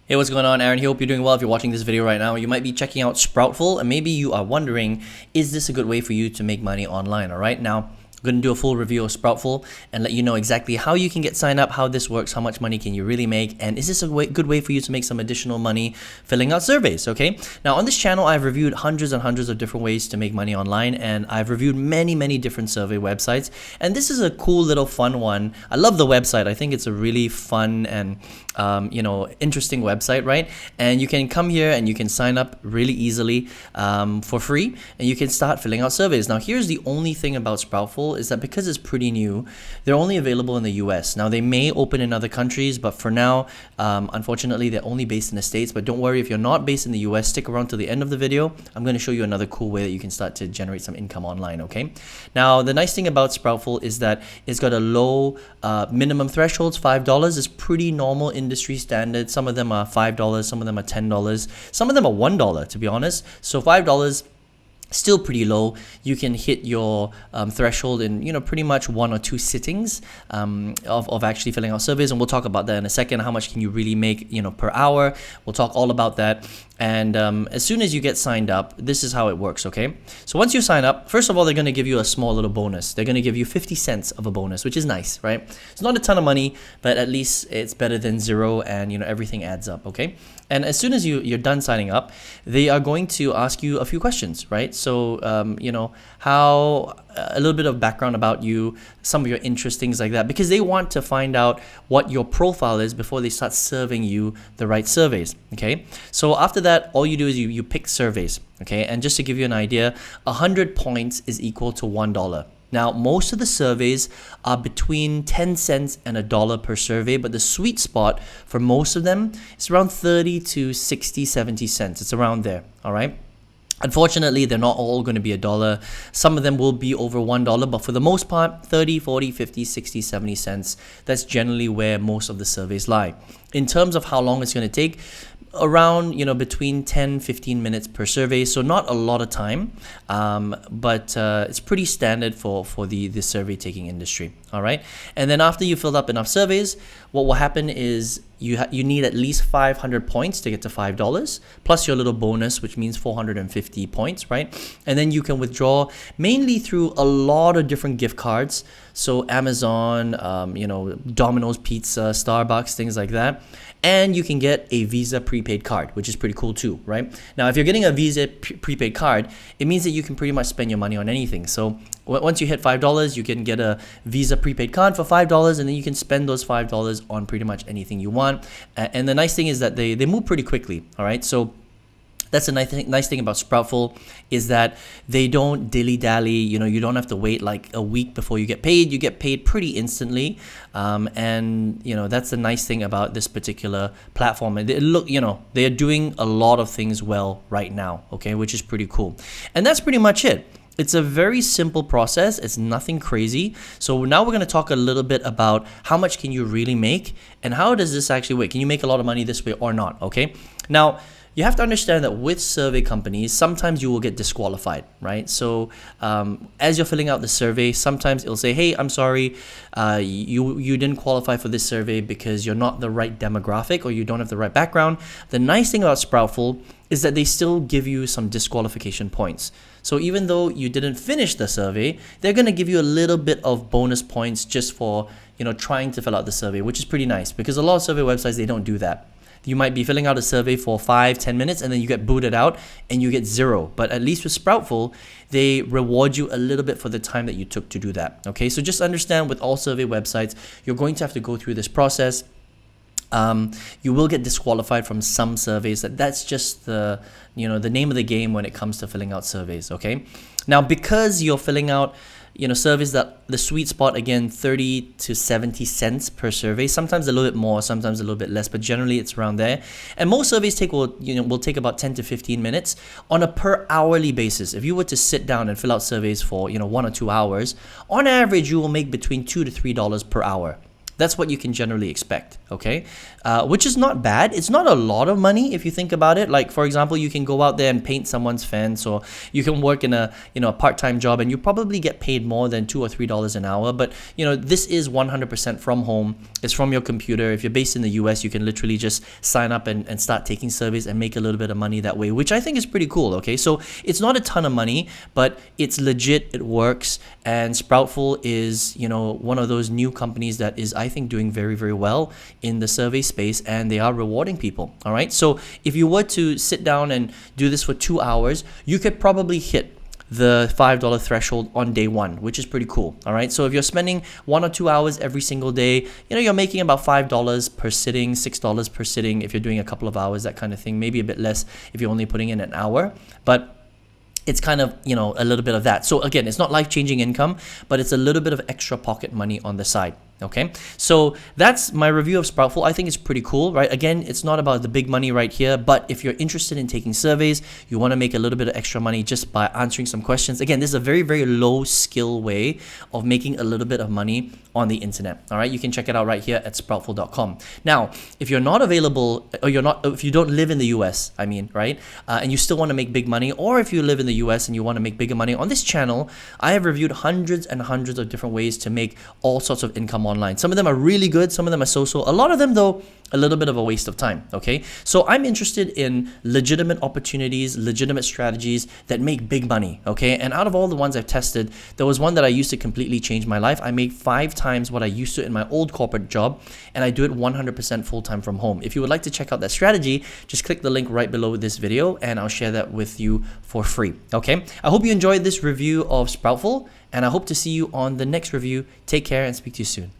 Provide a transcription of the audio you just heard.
Hey, what's going on, Aaron? Hope you're doing well. If you're watching this video right now, you might be checking out Sproutful, and maybe you are wondering, is this a good way for you to make money online? All right, now I'm going to do a full review of Sproutful and let you know exactly how you can get signed up, how this works, how much money can you really make, and is this a good way for you to make some additional money filling out surveys, okay? Now, on this channel, I've reviewed hundreds and hundreds of different ways to make money online, and I've reviewed many different survey websites, and this is a cool little fun one. I love the website. I think it's a really fun and interesting website, right? And you can come here and you can sign up really easily for free, and you can start filling out surveys. Now, here's the only thing about Sproutful is that because it's pretty new, they're only available in the US. Now, they may open in other countries, but for now, unfortunately, they're only based in the States. But don't worry, if you're not based in the US, stick around to the end of the video. I'm going to show you another cool way that you can start to generate some income online, okay? Now, the nice thing about Sproutful is that it's got a low minimum thresholds. $5 is pretty normal industry standard. Some of them are $5, some of them are $10, some of them are $1, to be honest. So $5, still pretty low. You can hit your threshold in pretty much 1 or 2 sittings of actually filling out surveys, and we'll talk about that in a second. How much can you really make per hour? We'll talk all about that. And as soon as you get signed up, this is how it works, okay? So once you sign up, first of all, they're going to give you a small little bonus. They're going to give you 50 cents of a bonus, which is nice, right? It's not a ton of money, but at least it's better than zero, and everything adds up, okay? And as soon as you're done signing up, they are going to ask you a few questions, right? So, how a little bit of background about you, some of your interests, things like that, because they want to find out what your profile is before they start serving you the right surveys, okay? So after that, all you do is you pick surveys, okay? And just to give you an idea, 100 points is equal to $1. Now, most of the surveys are between 10 cents and $1 per survey, but the sweet spot for most of them is around 30 to 60, 70 cents. It's around there, all right? Unfortunately, they're not all going to be $1. Some of them will be over $1, but for the most part, 30, 40, 50, 60, 70 cents. That's generally where most of the surveys lie. In terms of how long it's going to take, around between 10-15 minutes per survey, so not a lot of time, but it's pretty standard for the survey taking industry. All right, and then after you filled up enough surveys, what will happen is you need at least 500 points to get to $5 plus your little bonus, which means 450 points, right? And then you can withdraw mainly through a lot of different gift cards, so Amazon, Domino's Pizza, Starbucks, things like that. And you can get a Visa prepaid card, which is pretty cool too, right? Now, if you're getting a Visa prepaid card, it means that you can pretty much spend your money on anything. So once you hit $5, you can get a Visa prepaid card for $5, and then you can spend those $5 on pretty much anything you want. And the nice thing is that they move pretty quickly, all right? So that's a nice thing about Sproutful, is that they don't dilly-dally. You don't have to wait like a week before you get paid. You get paid pretty instantly, and that's the nice thing about this particular platform. And they are doing a lot of things well right now, okay, which is pretty cool. And that's pretty much it. It's a very simple process. It's nothing crazy. So now we're going to talk a little bit about how much can you really make, and how does this actually work? Can you make a lot of money this way or not? Okay. Now, you have to understand that with survey companies, sometimes you will get disqualified, right? So as you're filling out the survey, sometimes it'll say, hey, I'm sorry, you didn't qualify for this survey because you're not the right demographic or you don't have the right background. The nice thing about Sproutful is that they still give you some disqualification points. So even though you didn't finish the survey, they're going to give you a little bit of bonus points just for trying to fill out the survey, which is pretty nice, because a lot of survey websites, they don't do that. You might be filling out a survey for 5-10 minutes, and then you get booted out and you get 0. But at least with Sproutful, they reward you a little bit for the time that you took to do that. Okay, so just understand, with all survey websites, you're going to have to go through this process. You will get disqualified from some surveys. That's just the name of the game when it comes to filling out surveys. Okay, now because you're filling out surveys, that the sweet spot, again, 30 to 70 cents per survey, sometimes a little bit more, sometimes a little bit less, but generally it's around there. And most surveys will take about 10 to 15 minutes on a per hourly basis. If you were to sit down and fill out surveys for 1 or 2 hours, on average you will make between $2 to $3 per hour. That's what you can generally expect, okay? Which is not bad. It's not a lot of money if you think about it. Like, for example, you can go out there and paint someone's fence, or you can work in a part-time job, and you probably get paid more than $2 or $3 an hour. But this is 100% from home. It's from your computer. If you're based in the US, you can literally just sign up and start taking surveys and make a little bit of money that way, which I think is pretty cool. Okay, so it's not a ton of money, but it's legit. It works, and Sproutful is one of those new companies that is, I think, doing very, very well in the survey space, and they are rewarding people. All right, so if you were to sit down and do this for 2 hours, you could probably hit the $5 threshold on day one, which is pretty cool. All right, so if you're spending 1 or 2 hours every single day, you're making about $5 per sitting, $6 per sitting if you're doing a couple of hours, that kind of thing. Maybe a bit less if you're only putting in an hour, but it's kind of, a little bit of that. So again, it's not life-changing income, but it's a little bit of extra pocket money on the side. Okay, so that's my review of Sproutful. I think it's pretty cool, right? Again, it's not about the big money right here, but if you're interested in taking surveys, you want to make a little bit of extra money just by answering some questions. Again, this is a very, very low skill way of making a little bit of money on the internet. All right, you can check it out right here at sproutful.com. Now, if you're not available, or if you don't live in the US, right, and you still want to make big money, or if you live in the US and you want to make bigger money, on this channel, I have reviewed hundreds and hundreds of different ways to make all sorts of income online. Some of them are really good, some of them are so-so. A lot of them, though, a little bit of a waste of time, okay? So I'm interested in legitimate opportunities, legitimate strategies that make big money, okay? And out of all the ones I've tested, there was one that I used to completely change my life. I made 5 times what I used to in my old corporate job, and I do it 100% full-time from home. If you would like to check out that strategy, just click the link right below this video, and I'll share that with you for free, okay? I hope you enjoyed this review of Sproutful, and I hope to see you on the next review. Take care and speak to you soon.